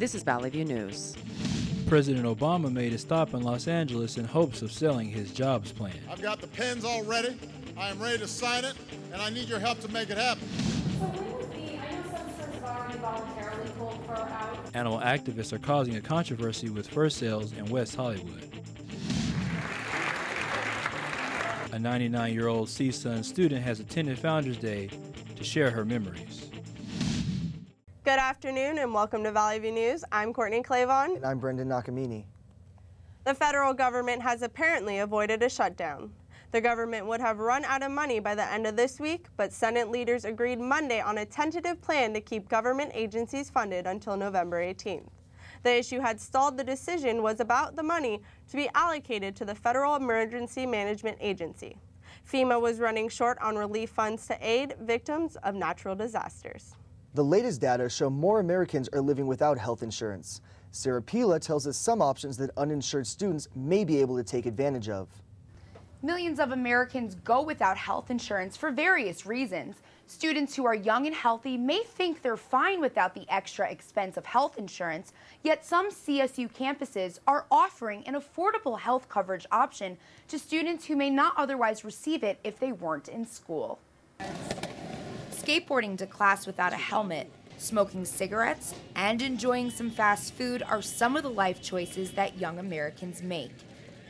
This is Valley View News. President Obama made a stop in Los Angeles in hopes of selling his jobs plan. I've got the pens all ready. I am ready to sign it, and I need your help to make it happen. So when was I know some stores have already voluntarily pulled fur out. Animal activists are causing a controversy with fur sales in West Hollywood. A 99-year-old CSUN student has attended Founders Day to share her memories. Good afternoon and welcome to Valley View News. I'm Courtney Clavon. And I'm Brendan Nakamini. The federal government has apparently avoided a shutdown. The government would have run out of money by the end of this week, but Senate leaders agreed Monday on a tentative plan to keep government agencies funded until November 18th. The issue had stalled. The decision was about the money to be allocated to the Federal Emergency Management Agency. FEMA was running short on relief funds to aid victims of natural disasters. The latest data show more Americans are living without health insurance. Sarah Pila tells us some options that uninsured students may be able to take advantage of. Millions of Americans go without health insurance for various reasons. Students who are young and healthy may think they're fine without the extra expense of health insurance, yet some CSU campuses are offering an affordable health coverage option to students who may not otherwise receive it if they weren't in school. Skateboarding to class without a helmet, smoking cigarettes, and enjoying some fast food are some of the life choices that young Americans make.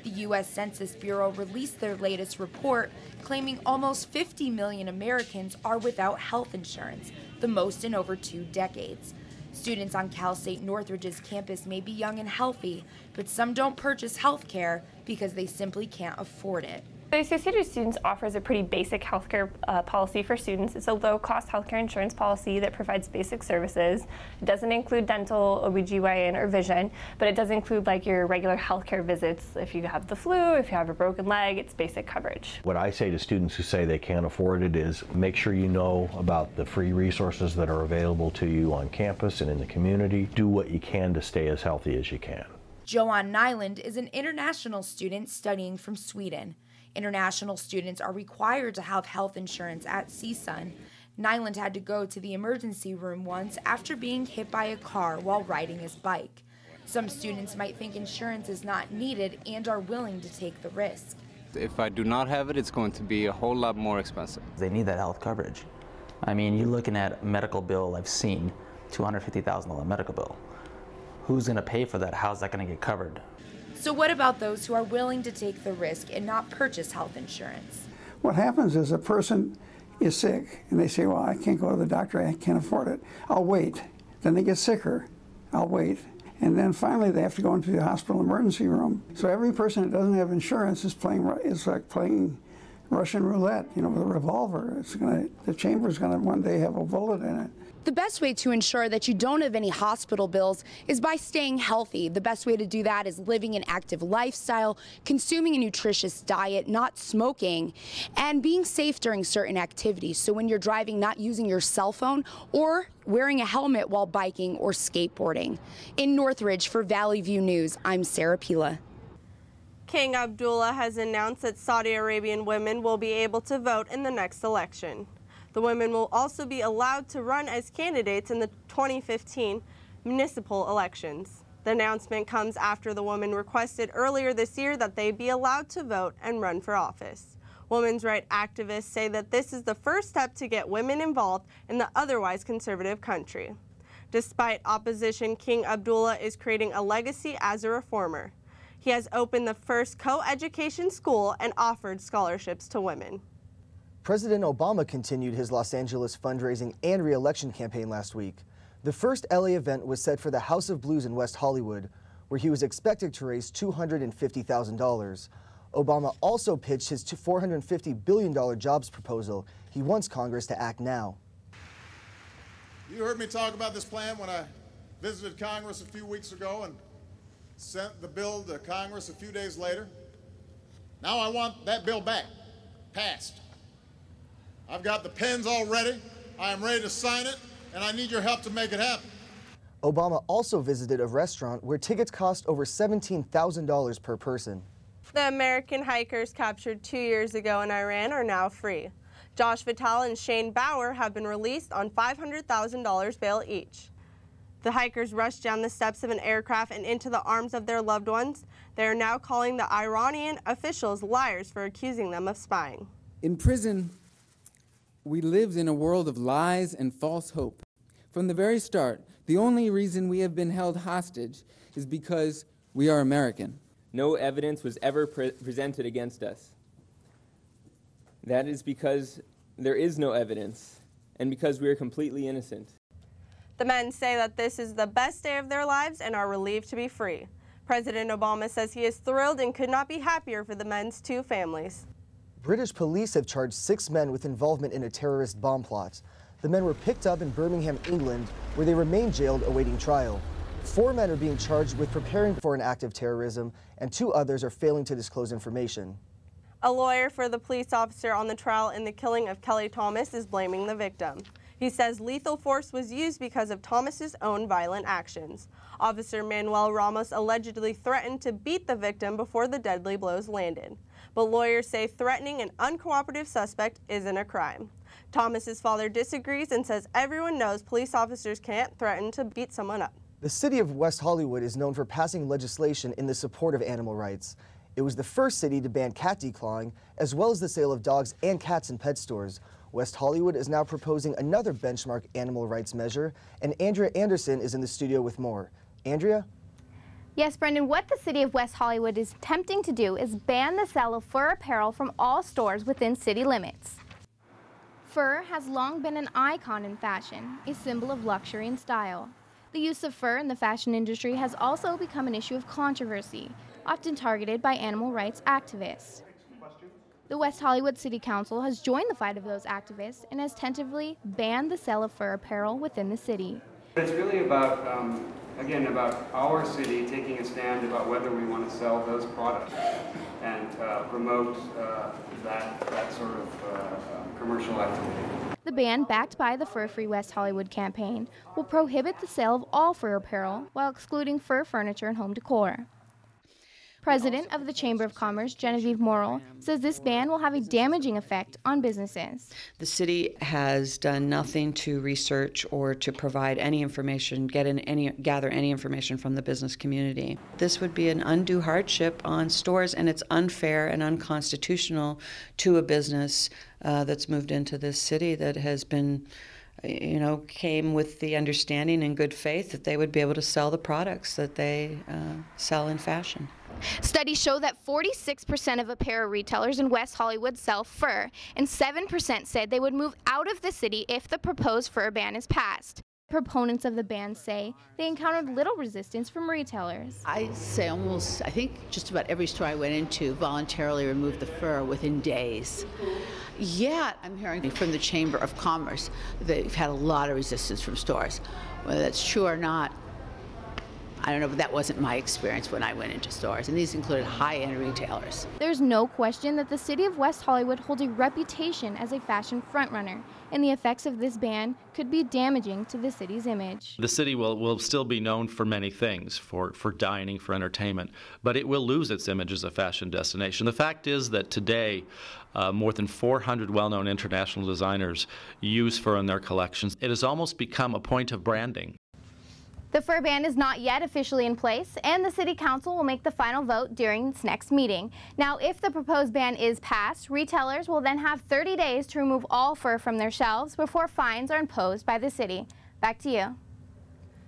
The U.S. Census Bureau released their latest report claiming almost 50 million Americans are without health insurance, the most in over 2 decades. Students on Cal State Northridge's campus may be young and healthy, but some don't purchase health care because they simply can't afford it. The Associated Students offers a pretty basic healthcare policy for students. It's a low-cost healthcare insurance policy that provides basic services. It doesn't include dental, OBGYN, or vision, but it does include like your regular healthcare visits. If you have the flu, if you have a broken leg, it's basic coverage. What I say to students who say they can't afford it is make sure you know about the free resources that are available to you on campus and in the community. Do what you can to stay as healthy as you can. Joanne Nyland is an international student studying from Sweden. International students are required to have health insurance at CSUN. Nyland had to go to the emergency room once after being hit by a car while riding his bike. Some students might think insurance is not needed and are willing to take the risk. If I do not have it, it's going to be a whole lot more expensive. They need that health coverage. I mean, you're looking at a medical bill I've seen, $250,000 medical bill. Who's going to pay for that? How's that going to get covered? So what about those who are willing to take the risk and not purchase health insurance? What happens is a person is sick and they say, well, I can't go to the doctor, I can't afford it. I'll wait. Then they get sicker. I'll wait. And then finally they have to go into the hospital emergency room. So every person that doesn't have insurance is like playing Russian roulette, you know, with a revolver. The chamber's gonna one day have a bullet in it. The best way to ensure that you don't have any hospital bills is by staying healthy. The best way to do that is living an active lifestyle, consuming a nutritious diet, not smoking, and being safe during certain activities. So when you're driving, not using your cell phone or wearing a helmet while biking or skateboarding. In Northridge for Valley View News, I'm Sarah Pila. King Abdullah has announced that Saudi Arabian women will be able to vote in the next election. The women will also be allowed to run as candidates in the 2015 municipal elections. The announcement comes after the woman requested earlier this year that they be allowed to vote and run for office. Women's rights activists say that this is the first step to get women involved in the otherwise conservative country. Despite opposition, King Abdullah is creating a legacy as a reformer. He has opened the first co-education school and offered scholarships to women. President Obama continued his Los Angeles fundraising and re-election campaign last week. The first LA event was set for the House of Blues in West Hollywood, where he was expected to raise $250,000. Obama also pitched his $450 billion jobs proposal. He wants Congress to act now. You heard me talk about this plan when I visited Congress a few weeks ago and sent the bill to Congress a few days later. Now I want that bill back, passed. I've got the pens all ready. I am ready to sign it, and I need your help to make it happen. Obama also visited a restaurant where tickets cost over $17,000 per person. The American hikers captured 2 years ago in Iran are now free. Josh Vitale and Shane Bauer have been released on $500,000 bail each. The hikers rushed down the steps of an aircraft and into the arms of their loved ones. They are now calling the Iranian officials liars for accusing them of spying. In prison, we lived in a world of lies and false hope. From the very start, the only reason we have been held hostage is because we are American. No evidence was ever presented against us. That is because there is no evidence, and because we are completely innocent. The men say that this is the best day of their lives and are relieved to be free. President Obama says he is thrilled and could not be happier for the men's 2 families. British police have charged 6 men with involvement in a terrorist bomb plot. The men were picked up in Birmingham, England, where they remain jailed awaiting trial. 4 men are being charged with preparing for an act of terrorism, and 2 others are failing to disclose information. A lawyer for the police officer on the trial in the killing of Kelly Thomas is blaming the victim. He says lethal force was used because of Thomas's own violent actions. Officer Manuel Ramos allegedly threatened to beat the victim before the deadly blows landed. But lawyers say threatening an uncooperative suspect isn't a crime. Thomas's father disagrees and says everyone knows police officers can't threaten to beat someone up. The city of West Hollywood is known for passing legislation in the support of animal rights. It was the first city to ban cat declawing, as well as the sale of dogs and cats in pet stores. West Hollywood is now proposing another benchmark animal rights measure, and Andrea Anderson is in the studio with more. Andrea? Yes, Brendan, what the city of West Hollywood is attempting to do is ban the sale of fur apparel from all stores within city limits. Fur has long been an icon in fashion, a symbol of luxury and style. The use of fur in the fashion industry has also become an issue of controversy, often targeted by animal rights activists. The West Hollywood City Council has joined the fight of those activists and has tentatively banned the sale of fur apparel within the city. It's really about, again, about our city taking a stand about whether we want to sell those products and promote that sort of commercial activity. The ban, backed by the Fur-Free West Hollywood campaign, will prohibit the sale of all fur apparel while excluding fur furniture and home decor. President of the Chamber of Commerce, Genevieve Morrill, says this ban will have a damaging effect on businesses. The city has done nothing to research or to provide any information, gather any information from the business community. This would be an undue hardship on stores, and it's unfair and unconstitutional to a business that's moved into this city that has been, came with the understanding and good faith that they would be able to sell the products that they sell in fashion. Studies show that 46% of apparel retailers in West Hollywood sell fur, and 7% said they would move out of the city if the proposed fur ban is passed. Proponents of the ban say they encountered little resistance from retailers. I think just about every store I went into voluntarily removed the fur within days. Yet, I'm hearing from the Chamber of Commerce that they've had a lot of resistance from stores. Whether that's true or not, I don't know, but that wasn't my experience when I went into stores, and these included high-end retailers. There's no question that the city of West Hollywood holds a reputation as a fashion frontrunner, and the effects of this ban could be damaging to the city's image. The city will still be known for many things, for dining, for entertainment, but it will lose its image as a fashion destination. The fact is that today, more than 400 well-known international designers use fur in their collections. It has almost become a point of branding. The fur ban is not yet officially in place, and the City Council will make the final vote during its next meeting. Now, if the proposed ban is passed, retailers will then have 30 days to remove all fur from their shelves before fines are imposed by the city. Back to you.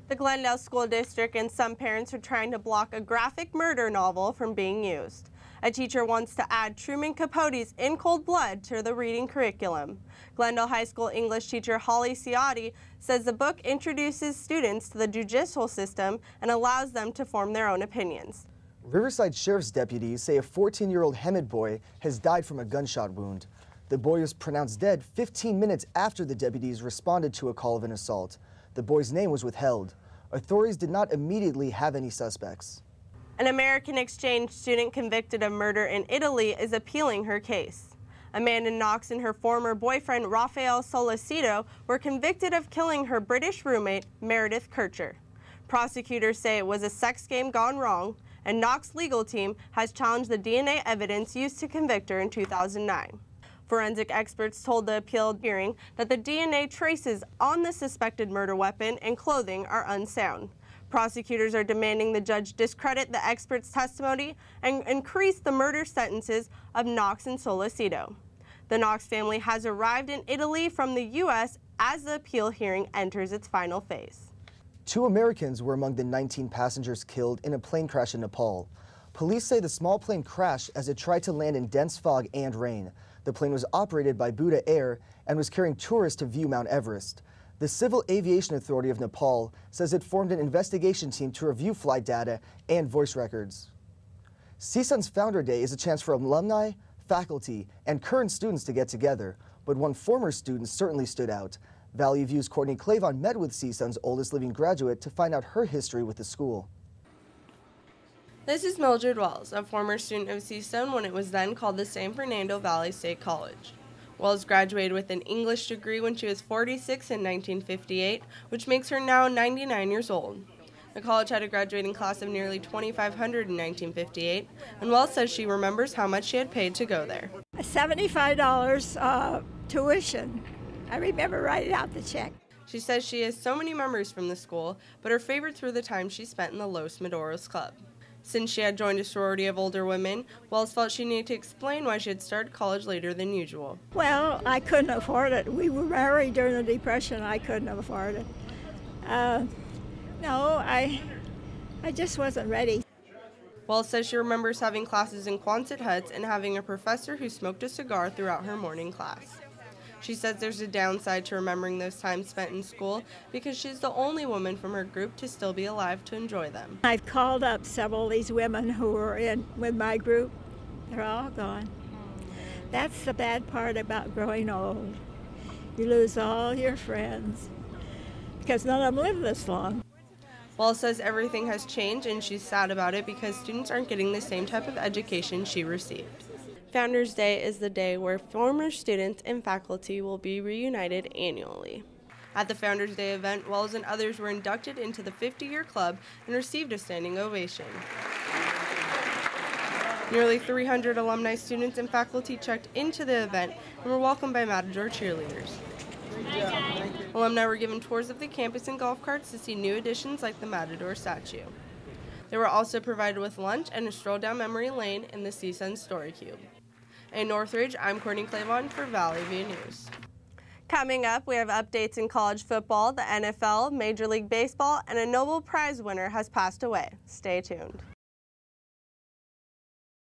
The Glendale School District and some parents are trying to block a graphic murder novel from being used. A teacher wants to add Truman Capote's In Cold Blood to the reading curriculum. Glendale High School English teacher Holly Ciotti says the book introduces students to the judicial system and allows them to form their own opinions. Riverside Sheriff's deputies say a 14-year-old Hemet boy has died from a gunshot wound. The boy was pronounced dead 15 minutes after the deputies responded to a call of an assault. The boy's name was withheld. Authorities did not immediately have any suspects. An American exchange student convicted of murder in Italy is appealing her case. Amanda Knox and her former boyfriend, Rafael Solicito, were convicted of killing her British roommate, Meredith Kircher. Prosecutors say it was a sex game gone wrong, and Knox's legal team has challenged the DNA evidence used to convict her in 2009. Forensic experts told the appeal hearing that the DNA traces on the suspected murder weapon and clothing are unsound. Prosecutors are demanding the judge discredit the experts' testimony and increase the murder sentences of Knox and Solacito. The Knox family has arrived in Italy from the U.S. as the appeal hearing enters its final phase. 2 Americans were among the 19 passengers killed in a plane crash in Nepal. Police say the small plane crashed as it tried to land in dense fog and rain. The plane was operated by Buddha Air and was carrying tourists to view Mount Everest. The Civil Aviation Authority of Nepal says it formed an investigation team to review flight data and voice records. CSUN's Founder Day is a chance for alumni, faculty, and current students to get together, but one former student certainly stood out. Valley View's Courtney Clavon met with CSUN's oldest living graduate to find out her history with the school. This is Mildred Wells, a former student of CSUN when it was then called the San Fernando Valley State College. Wells graduated with an English degree when she was 46 in 1958, which makes her now 99 years old. The college had a graduating class of nearly 2,500 in 1958, and Wells says she remembers how much she had paid to go there. $75 tuition. I remember writing out the check. She says she has so many memories from the school, but her favorites were the time she spent in the Los Madoros Club. Since she had joined a sorority of older women, Wells felt she needed to explain why she had started college later than usual. Well, I couldn't afford it. We were married during the Depression. I couldn't afford it. No, I just wasn't ready. Wells says she remembers having classes in Quonset huts and having a professor who smoked a cigar throughout her morning class. She says there's a downside to remembering those times spent in school because she's the only woman from her group to still be alive to enjoy them. I've called up several of these women who were in with my group. They're all gone. That's the bad part about growing old. You lose all your friends because none of them live this long. Wells says everything has changed and she's sad about it because students aren't getting the same type of education she received. Founders Day is the day where former students and faculty will be reunited annually. At the Founders Day event, Wells and others were inducted into the 50-year club and received a standing ovation. Nearly 300 alumni students and faculty checked into the event and were welcomed by Matador cheerleaders. Alumni were given tours of the campus and golf carts to see new additions like the Matador statue. They were also provided with lunch and a stroll down memory lane in the CSUN Story Cube. In Northridge, I'm Courtney Clavon for Valley View News. Coming up, we have updates in college football, the NFL, Major League Baseball, and a Nobel Prize winner has passed away. Stay tuned.